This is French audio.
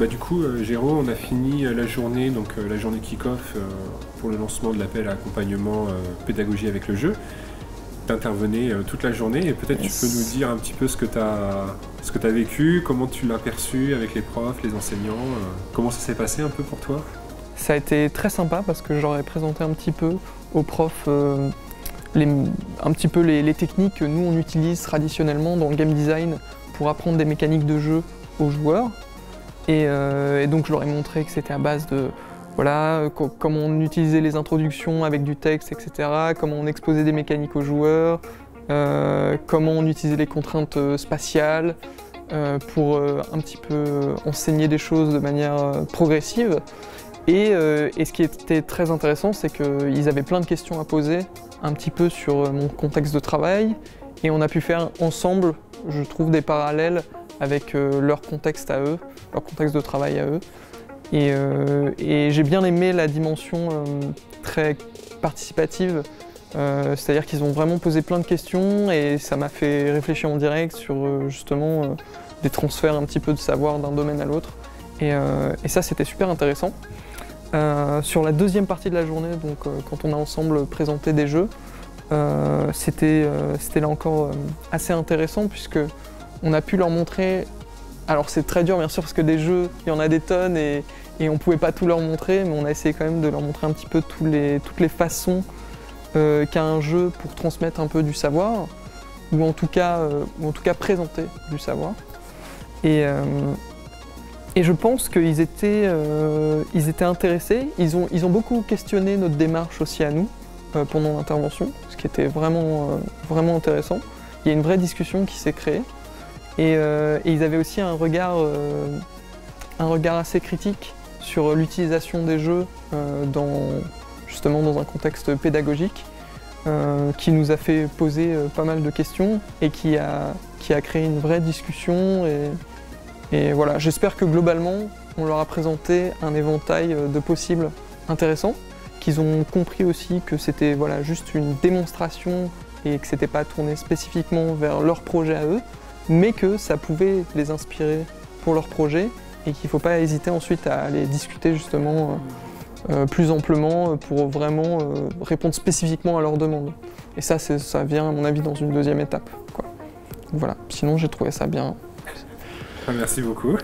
Du coup, Géraud, on a fini la journée, donc la journée kick-off pour le lancement de l'appel à accompagnement pédagogie avec le jeu. Tu intervenais toute la journée et peut-être tu peux nous dire un petit peu ce que tu as vécu, comment tu l'as perçu avec les profs, les enseignants, comment ça s'est passé un peu pour toi? Ça a été très sympa parce que j'aurais présenté un petit peu aux profs un petit peu les techniques que nous on utilise traditionnellement dans le game design pour apprendre des mécaniques de jeu aux joueurs. Et donc je leur ai montré que c'était à base de voilà, comment on utilisait les introductions avec du texte, etc. Comment on exposait des mécaniques aux joueurs, comment on utilisait les contraintes spatiales pour un petit peu enseigner des choses de manière progressive. Et ce qui était très intéressant, c'est qu'ils avaient plein de questions à poser un petit peu sur mon contexte de travail. Et on a pu faire ensemble, je trouve, des parallèles avec leur contexte à eux, leur contexte de travail à eux. Et j'ai bien aimé la dimension très participative, c'est-à-dire qu'ils ont vraiment posé plein de questions et ça m'a fait réfléchir en direct sur justement des transferts un petit peu de savoir d'un domaine à l'autre. Et ça, c'était super intéressant. Sur la deuxième partie de la journée, donc quand on a ensemble présenté des jeux, c'était là encore assez intéressant puisque on a pu leur montrer. Alors c'est très dur bien sûr parce que des jeux, il y en a des tonnes et on ne pouvait pas tout leur montrer, mais on a essayé quand même de leur montrer un petit peu toutes les façons qu'a un jeu pour transmettre un peu du savoir, ou en tout cas présenter du savoir. Et je pense qu'ils étaient intéressés, ils ont beaucoup questionné notre démarche aussi à nous pendant l'intervention, ce qui était vraiment intéressant. Il y a une vraie discussion qui s'est créée. Et ils avaient aussi un regard assez critique sur l'utilisation des jeux justement dans un contexte pédagogique qui nous a fait poser pas mal de questions et qui a créé une vraie discussion. Et voilà, j'espère que globalement, on leur a présenté un éventail de possibles intéressants, qu'ils ont compris aussi que c'était voilà, juste une démonstration et que c'était pas tourné spécifiquement vers leur projet à eux, mais que ça pouvait les inspirer pour leur projet et qu'il ne faut pas hésiter ensuite à aller discuter justement plus amplement pour vraiment répondre spécifiquement à leurs demandes. Et ça vient à mon avis dans une deuxième étape, quoi. Voilà, sinon j'ai trouvé ça bien. Merci beaucoup.